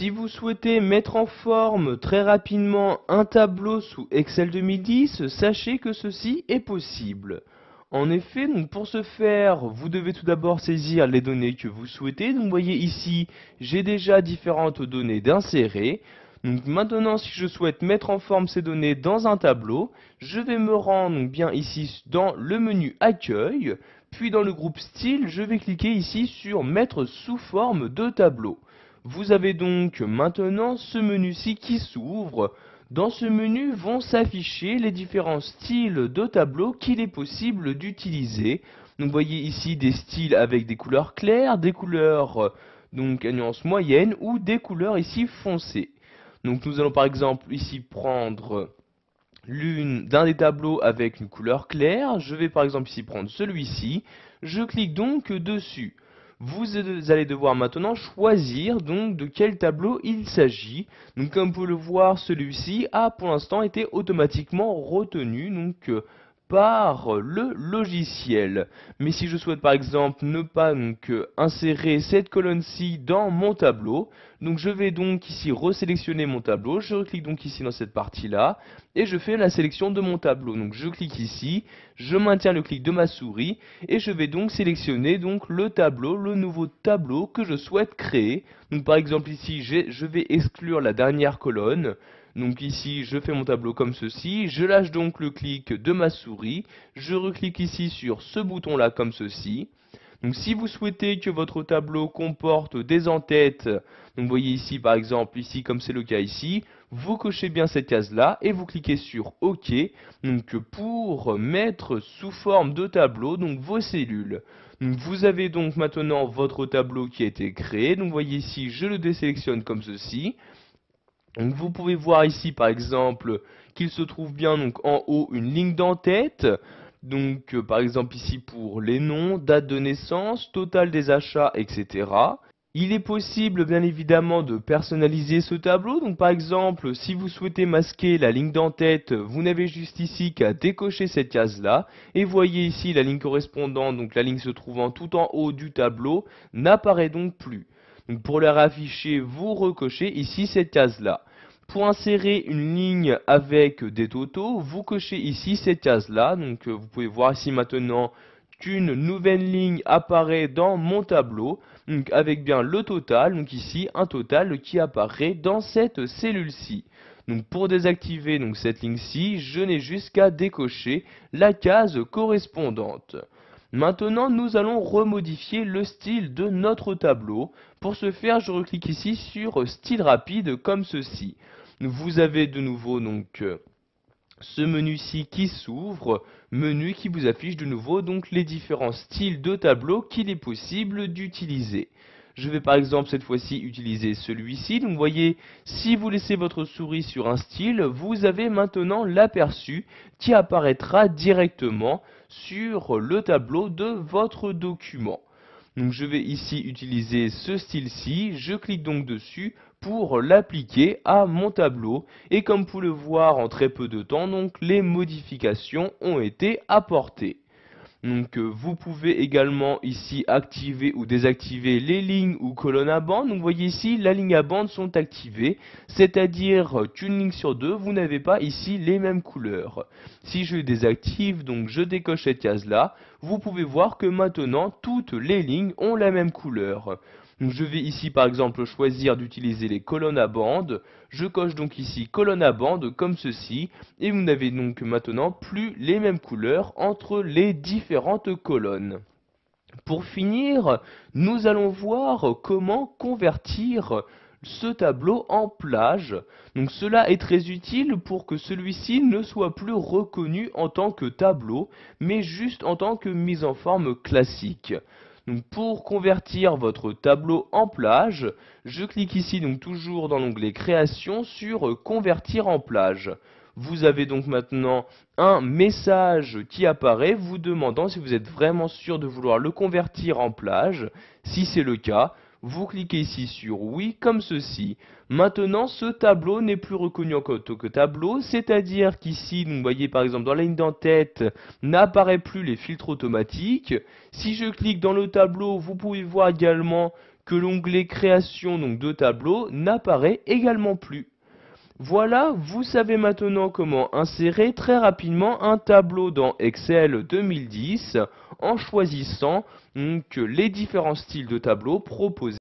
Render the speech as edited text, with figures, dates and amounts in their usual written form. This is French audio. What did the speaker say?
Si vous souhaitez mettre en forme très rapidement un tableau sous Excel 2010, sachez que ceci est possible. En effet, donc pour ce faire, vous devez tout d'abord saisir les données que vous souhaitez. Donc vous voyez ici, j'ai déjà différentes données d'insérer. Donc maintenant, si je souhaite mettre en forme ces données dans un tableau, je vais me rendre donc bien ici dans le menu Accueil, puis dans le groupe Style, je vais cliquer ici sur Mettre sous forme de tableau. Vous avez donc maintenant ce menu-ci qui s'ouvre. Dans ce menu vont s'afficher les différents styles de tableau qu'il est possible d'utiliser. Donc vous voyez ici des styles avec des couleurs claires, des couleurs donc à nuance moyenne ou des couleurs ici foncées. Donc nous allons par exemple ici prendre d'un des tableaux avec une couleur claire. Je vais par exemple ici prendre celui-ci. Je clique donc dessus. Vous allez devoir maintenant choisir donc de quel tableau il s'agit. Donc comme vous pouvez le voir, celui-ci a pour l'instant été automatiquement retenu par le logiciel. Mais si je souhaite par exemple ne pas insérer cette colonne-ci dans mon tableau, donc je vais donc ici resélectionner mon tableau, je clique donc ici dans cette partie-là, et je fais la sélection de mon tableau. Donc je clique ici, je maintiens le clic de ma souris, et je vais donc sélectionner donc le tableau, le nouveau tableau que je souhaite créer. Donc par exemple ici, je vais exclure la dernière colonne. Donc ici, je fais mon tableau comme ceci, je lâche donc le clic de ma souris, je reclique ici sur ce bouton-là comme ceci. Donc si vous souhaitez que votre tableau comporte des en-têtes, donc vous voyez ici par exemple, ici comme c'est le cas ici, vous cochez bien cette case-là et vous cliquez sur OK donc pour mettre sous forme de tableau donc vos cellules. Donc vous avez donc maintenant votre tableau qui a été créé, donc vous voyez ici, je le désélectionne comme ceci. Donc vous pouvez voir ici par exemple qu'il se trouve bien donc en haut une ligne d'en-tête. Donc par exemple ici pour les noms, date de naissance, total des achats, etc. Il est possible bien évidemment de personnaliser ce tableau. Donc par exemple si vous souhaitez masquer la ligne d'en-tête, vous n'avez juste ici qu'à décocher cette case là. Et voyez ici la ligne correspondante, donc la ligne se trouvant tout en haut du tableau, n'apparaît donc plus. Donc pour la rafficher, vous recochez ici cette case-là. Pour insérer une ligne avec des totaux, vous cochez ici cette case-là. Donc vous pouvez voir ici maintenant qu'une nouvelle ligne apparaît dans mon tableau. Donc avec bien le total, donc ici un total qui apparaît dans cette cellule-ci. Donc pour désactiver donc cette ligne-ci, je n'ai juste qu'à décocher la case correspondante. Maintenant, nous allons remodifier le style de notre tableau. Pour ce faire, je reclique ici sur Style rapide comme ceci. Vous avez de nouveau ce menu-ci qui s'ouvre, menu qui vous affiche de nouveau donc les différents styles de tableau qu'il est possible d'utiliser. Je vais par exemple cette fois-ci utiliser celui-ci. Donc vous voyez, si vous laissez votre souris sur un style, vous avez maintenant l'aperçu qui apparaîtra directement sur le tableau de votre document. Donc je vais ici utiliser ce style-ci, je clique donc dessus pour l'appliquer à mon tableau. Et comme vous pouvez le voir en très peu de temps, donc les modifications ont été apportées. Donc vous pouvez également ici activer ou désactiver les lignes ou colonnes à bande. Donc vous voyez ici, la ligne à bande sont activées, c'est-à-dire qu'une ligne sur deux, vous n'avez pas ici les mêmes couleurs. Si je désactive, donc je décoche cette case-là, vous pouvez voir que maintenant toutes les lignes ont la même couleur. Donc je vais ici par exemple choisir d'utiliser les colonnes à bande. Je coche donc ici colonne à bande comme ceci. Et vous n'avez donc maintenant plus les mêmes couleurs entre les différentes colonnes. Pour finir, nous allons voir comment convertir ce tableau en plage. Donc cela est très utile pour que celui-ci ne soit plus reconnu en tant que tableau, mais juste en tant que mise en forme classique. Donc pour convertir votre tableau en plage, je clique ici donc toujours dans l'onglet Création sur Convertir en plage. Vous avez donc maintenant un message qui apparaît vous demandant si vous êtes vraiment sûr de vouloir le convertir en plage. Si c'est le cas, vous cliquez ici sur oui comme ceci. Maintenant ce tableau n'est plus reconnu en tant que tableau, c'est-à-dire qu'ici, vous voyez par exemple dans la ligne d'en-tête, n'apparaît plus les filtres automatiques. Si je clique dans le tableau, vous pouvez voir également que l'onglet création de tableau n'apparaît également plus. Voilà, vous savez maintenant comment insérer très rapidement un tableau dans Excel 2010 en choisissant les différents styles de tableaux proposés.